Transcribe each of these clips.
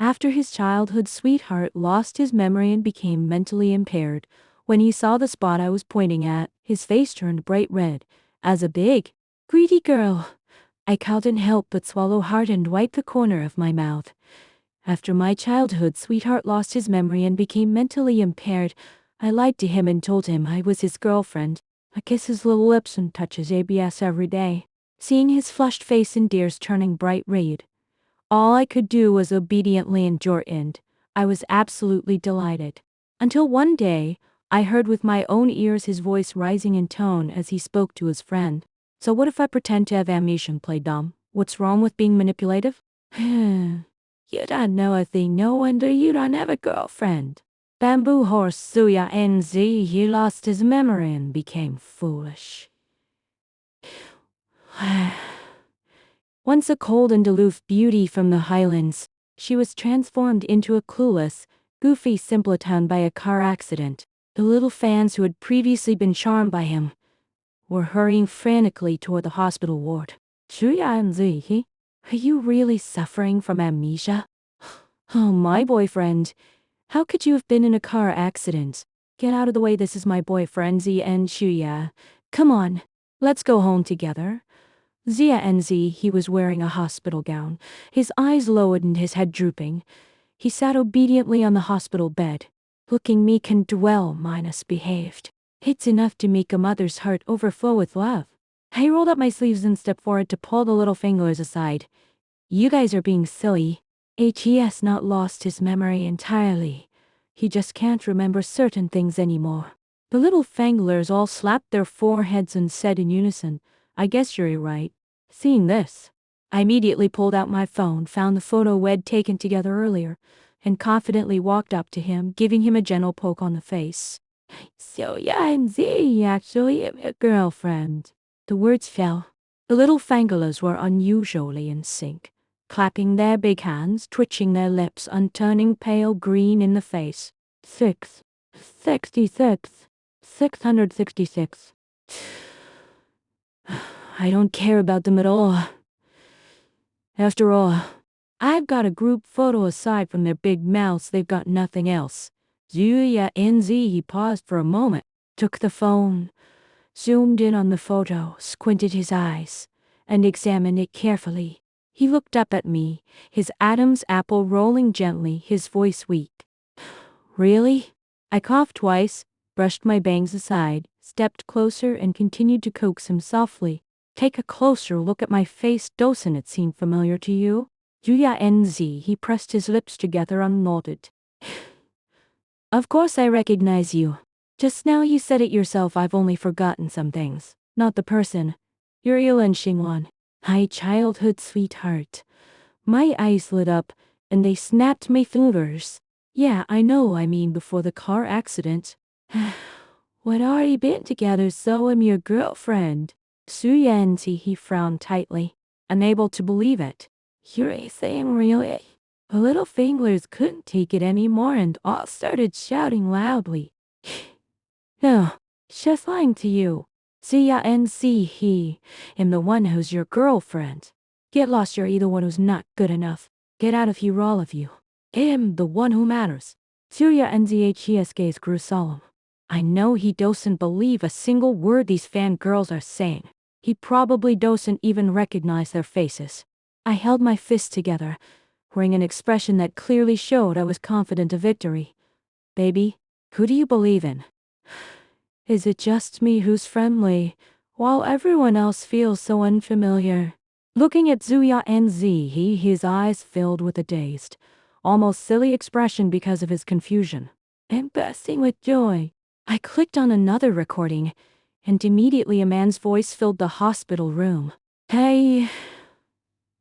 After his childhood sweetheart lost his memory and became mentally impaired, when he saw the spot I was pointing at, his face turned bright red. As a big, greedy girl, I couldn't help but swallow hard and wipe the corner of my mouth. After my childhood sweetheart lost his memory and became mentally impaired, I lied to him and told him I was his girlfriend. I kiss his little lips and touch his ABS every day. Seeing his flushed face and ears turning bright red, all I could do was obediently endure it. I was absolutely delighted. Until one day, I heard with my own ears his voice rising in tone as he spoke to his friend. So what if I pretend to have amnesia and play dumb? What's wrong with being manipulative? You don't know a thing, no wonder you don't have a girlfriend. Bamboo horse Suya NZ, he lost his memory and became foolish. Once a cold and aloof beauty from the highlands, she was transformed into a clueless, goofy simpleton by a car accident. The little fans who had previously been charmed by him were hurrying frantically toward the hospital ward. Are you really suffering from amnesia? Oh, my boyfriend. How could you have been in a car accident? Get out of the way, this is my boyfriend, Zia and Shuya. Come on, let's go home together. Zia and Z, he was wearing a hospital gown, his eyes lowered and his head drooping. He sat obediently on the hospital bed, looking meek and well-behaved. It's enough to make a mother's heart overflow with love. I rolled up my sleeves and stepped forward to pull the little fingers aside. You guys are being silly. He has not lost his memory entirely. He just can't remember certain things anymore. The little fanglers all slapped their foreheads and said in unison, I guess you're right. Seeing this, I immediately pulled out my phone, found the photo we'd taken together earlier, and confidently walked up to him, giving him a gentle poke on the face. So yeah, I'm Z, actually, I'm a girlfriend. The words fell. The little fanglers were unusually in sync, clapping their big hands, twitching their lips, and turning pale green in the face. 666. I don't care about them at all. After all, I've got a group photo aside from their big mouths, they've got nothing else. Zuya NZ, he paused for a moment, took the phone, zoomed in on the photo, squinted his eyes, and examined it carefully. He looked up at me, his Adam's apple rolling gently, his voice weak. Really? I coughed twice, brushed my bangs aside, stepped closer and continued to coax him softly. Take a closer look at my face, doesn't it seem familiar to you? Yuya NZ, he pressed his lips together and nodded. Of course I recognize you. Just now you said it yourself, I've only forgotten some things. Not the person. You're Ilan Xingwan. My childhood sweetheart. My eyes lit up, and they snapped my fingers. Yeah, I know, I mean before the car accident. We'd already been together, so I'm your girlfriend. Suyanti, he frowned tightly, unable to believe it. You're saying really? The little finglers couldn't take it anymore and all started shouting loudly. No, just lying to you. Suyanti, he am the one who's your girlfriend. Get lost, you're either one who's not good enough. Get out of here, all of you. Am the one who matters. Surya NZHE's gaze grew solemn. I know he doesn't believe a single word these fangirls are saying. He probably doesn't even recognize their faces. I held my fists together, wearing an expression that clearly showed I was confident of victory. Baby, who do you believe in? Is it just me who's friendly, while everyone else feels so unfamiliar? Looking at Zuya NZ, his eyes filled with a dazed, almost silly expression because of his confusion. I'm bursting with joy. I clicked on another recording, and immediately a man's voice filled the hospital room. Hey,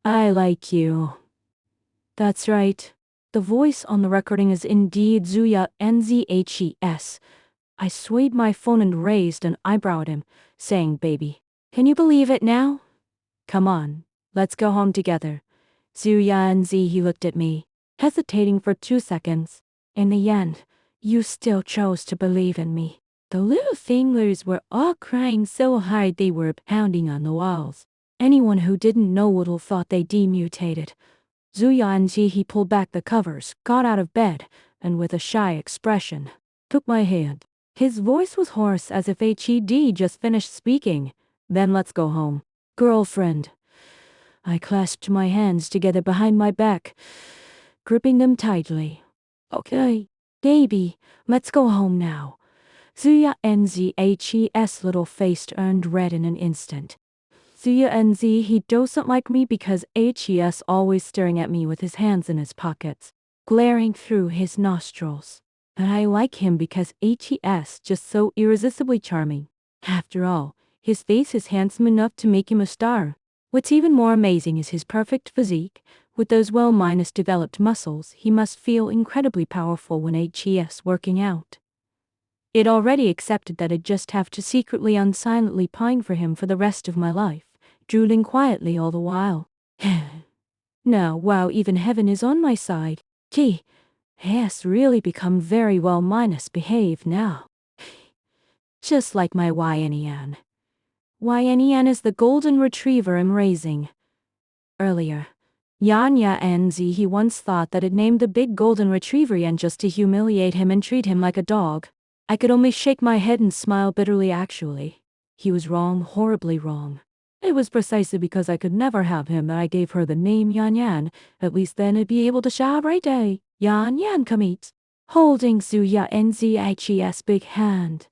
I like you. That's right. The voice on the recording is indeed Zuya NZHES. I swayed my phone and raised an eyebrow at him, saying, Baby, can you believe it now? Come on, let's go home together. Zuya NZ, he looked at me, hesitating for 2 seconds. In the end, you still chose to believe in me. The little finglers were all crying so hard they were pounding on the walls. Anyone who didn't know would have thought they demutated. Zuyanji he pulled back the covers, got out of bed, and with a shy expression, took my hand. His voice was hoarse as if Hed just finished speaking. Then let's go home. Girlfriend. I clasped my hands together behind my back, gripping them tightly. Okay, baby, let's go home now. Zuyanzi's little face turned red in an instant. Zuyanzi he doesn't like me because Hes always staring at me with his hands in his pockets, glaring through his nostrils. But I like him because Hes just so irresistibly charming. After all, his face is handsome enough to make him a star. What's even more amazing is his perfect physique. With those well-developed muscles, he must feel incredibly powerful when Hes working out. It already accepted that I'd just have to secretly and silently pine for him for the rest of my life, drooling quietly all the while. Now, wow, even heaven is on my side. Gee, has really become very well behaved now. Just like my Yan. Yan is the golden retriever I'm raising. Earlier, Yanya Enzi he once thought that it named the big golden retriever Yan just to humiliate him and treat him like a dog. I could only shake my head and smile bitterly. Actually, he was wrong, horribly wrong. It was precisely because I could never have him that I gave her the name Yan Yan. At least then I'd be able to shout right day. Yan Yan come eat. Holding Zuyanzi's big hand,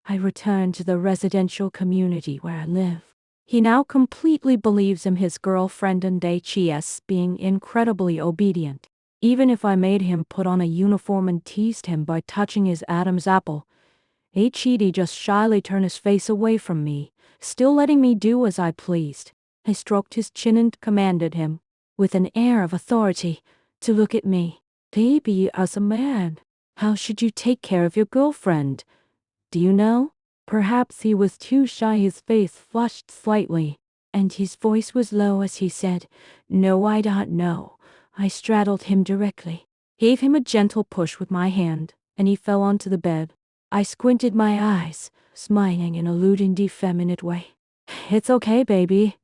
I returned to the residential community where I live. He now completely believes in his girlfriend and Hes being incredibly obedient. Even if I made him put on a uniform and teased him by touching his Adam's apple, Hed just shyly turned his face away from me, still letting me do as I pleased. I stroked his chin and commanded him, with an air of authority, to look at me. Baby, as a man, how should you take care of your girlfriend? Do you know? Perhaps he was too shy. His face flushed slightly, and his voice was low as he said, No, I don't know. I straddled him directly, gave him a gentle push with my hand, and he fell onto the bed. I squinted my eyes, smiling in a lewd effeminate way. It's okay, baby.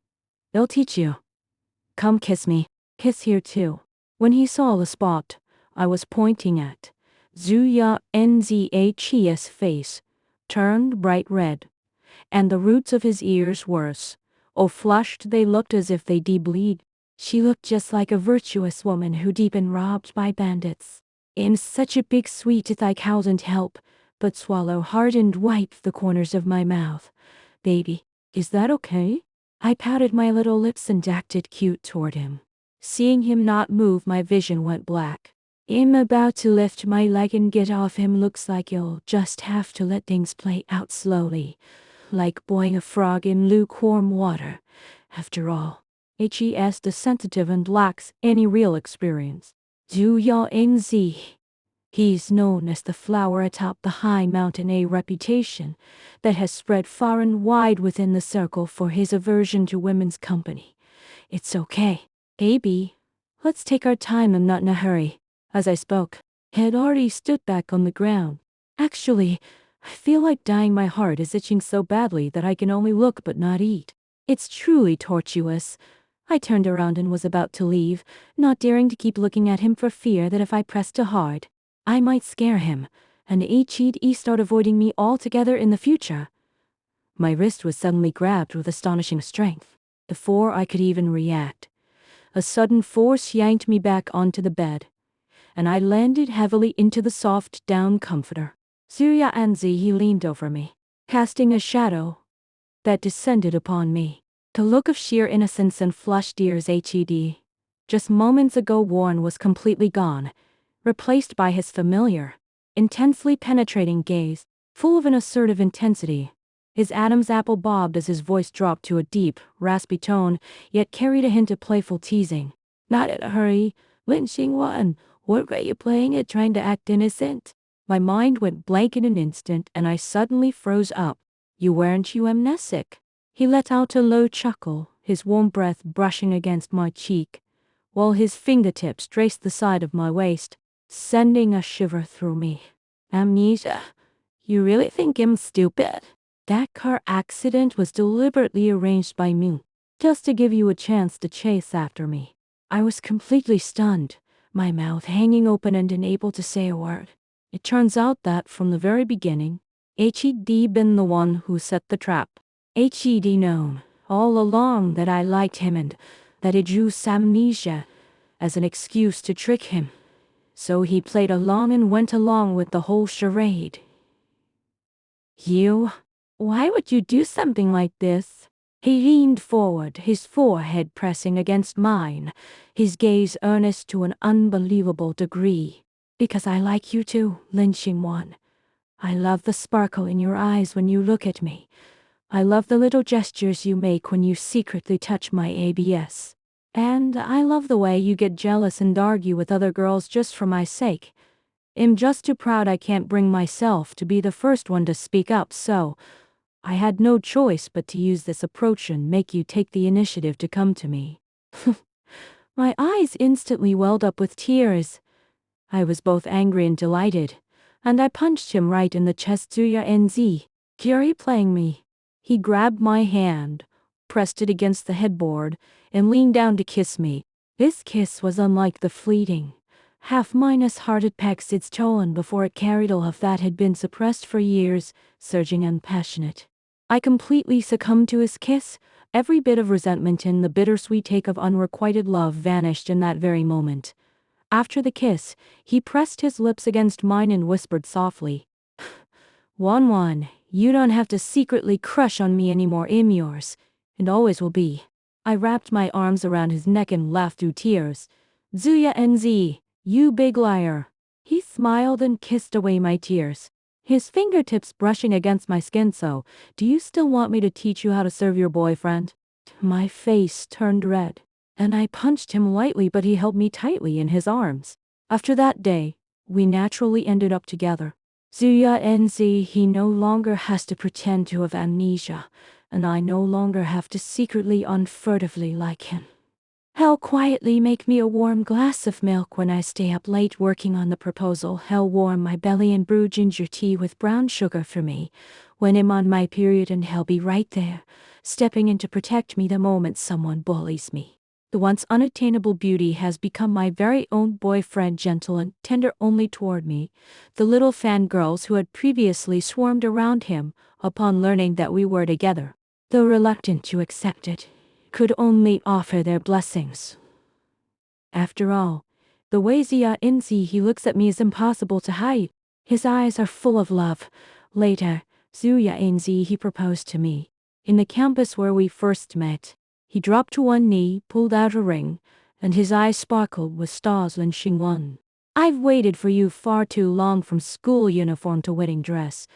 They'll teach you. Come kiss me. Kiss here too. When he saw the spot I was pointing at, Zuyanzi's face turned bright red, and the roots of his ears worse. Oh, flushed they looked as if they bleed. She looked just like a virtuous woman who been robbed by bandits. In such a big sweet tooth I couldn't help but swallow hard and wipe the corners of my mouth. Baby, is that okay? I pouted my little lips and acted cute toward him. Seeing him not move, my vision went black. I'm about to lift my leg and get off him. Looks like you'll just have to let things play out slowly, like boiling a frog in lukewarm water. After all, Hes is sensitive and lacks any real experience. Zuyanzi. He's known as the flower atop the high mountain, a reputation that has spread far and wide within the circle for his aversion to women's company. It's okay, baby. Let's take our time and not in a hurry. As I spoke, he had already stood back on the ground. Actually, I feel like dying. My heart is itching so badly that I can only look but not eat. It's truly tortuous. I turned around and was about to leave, not daring to keep looking at him for fear that if I pressed too hard, I might scare him, and Hed start avoiding me altogether in the future. My wrist was suddenly grabbed with astonishing strength. Before I could even react, a sudden force yanked me back onto the bed, and I landed heavily into the soft down comforter. Zuyanzi he leaned over me, casting a shadow that descended upon me. The look of sheer innocence and flushed ears Hed just moments ago worn was completely gone, replaced by his familiar, intensely penetrating gaze, full of an assertive intensity. His Adam's apple bobbed as his voice dropped to a deep, raspy tone, yet carried a hint of playful teasing. Not in a hurry, Lynching one. What were you playing at, trying to act innocent? My mind went blank in an instant and I suddenly froze up. Weren't you amnesic? He let out a low chuckle, his warm breath brushing against my cheek, while his fingertips traced the side of my waist, sending a shiver through me. Amnesia? You really think I'm stupid? That car accident was deliberately arranged by me, just to give you a chance to chase after me. I was completely stunned, my mouth hanging open and unable to say a word. It turns out that from the very beginning, Hed been the one who set the trap. Hed known all along that I liked him and that he'd use amnesia as an excuse to trick him. So he played along and went along with the whole charade. You? Why would you do something like this? He leaned forward, his forehead pressing against mine, his gaze earnest to an unbelievable degree. Because I like you too, lynching one. I love the sparkle in your eyes when you look at me. I love the little gestures you make when you secretly touch my ABS. And I love the way you get jealous and argue with other girls just for my sake. I'm just too proud I can't bring myself to be the first one to speak up, so I had no choice but to use this approach and make you take the initiative to come to me. My eyes instantly welled up with tears. I was both angry and delighted, and I punched him right in the chest. Zuya NZ, Curie playing me. He grabbed my hand, pressed it against the headboard, and leaned down to kiss me. This kiss was unlike the fleeting, half-hearted pecks it's stolen before it carried all of that had been suppressed for years, surging and passionate. I completely succumbed to his kiss. Every bit of resentment and the bittersweet take of unrequited love vanished in that very moment. After the kiss, he pressed his lips against mine and whispered softly, "One, you don't have to secretly crush on me anymore. I'm yours, and always will be." I wrapped my arms around his neck and laughed through tears. "Zuya NZ, you big liar." He smiled and kissed away my tears, his fingertips brushing against my skin. "So, do you still want me to teach you how to serve your boyfriend?" My face turned red, and I punched him lightly, but he held me tightly in his arms. After that day, we naturally ended up together. Zuya NZ, he no longer has to pretend to have amnesia, and I no longer have to secretly unfurtively like him. He'll quietly make me a warm glass of milk when I stay up late working on the proposal. He'll warm my belly and brew ginger tea with brown sugar for me when I'm on my period, and he'll be right there, stepping in to protect me the moment someone bullies me. The once unattainable beauty has become my very own boyfriend, gentle and tender only toward me. The little fangirls who had previously swarmed around him upon learning that we were together, though reluctant to accept it, could only offer their blessings. After all, the way Zuya NZ he looks at me is impossible to hide. His eyes are full of love. Later, Zuya NZ he proposed to me. In the campus where we first met, he dropped to one knee, pulled out a ring, and his eyes sparkled with stars. Lynching one. I've waited for you far too long, from school uniform to wedding dress.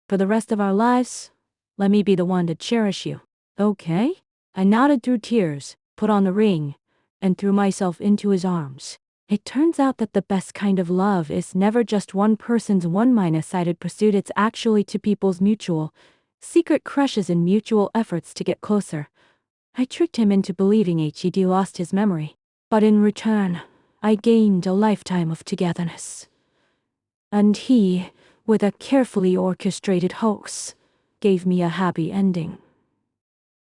For the rest of our lives, let me be the one to cherish you. Okay? I nodded through tears, put on the ring, and threw myself into his arms. It turns out that the best kind of love is never just one person's one-sided pursuit. It's actually two people's mutual, secret crushes and mutual efforts to get closer. I tricked him into believing Hed lost his memory, but in return, I gained a lifetime of togetherness. And he, with a carefully orchestrated hoax, gave me a happy ending.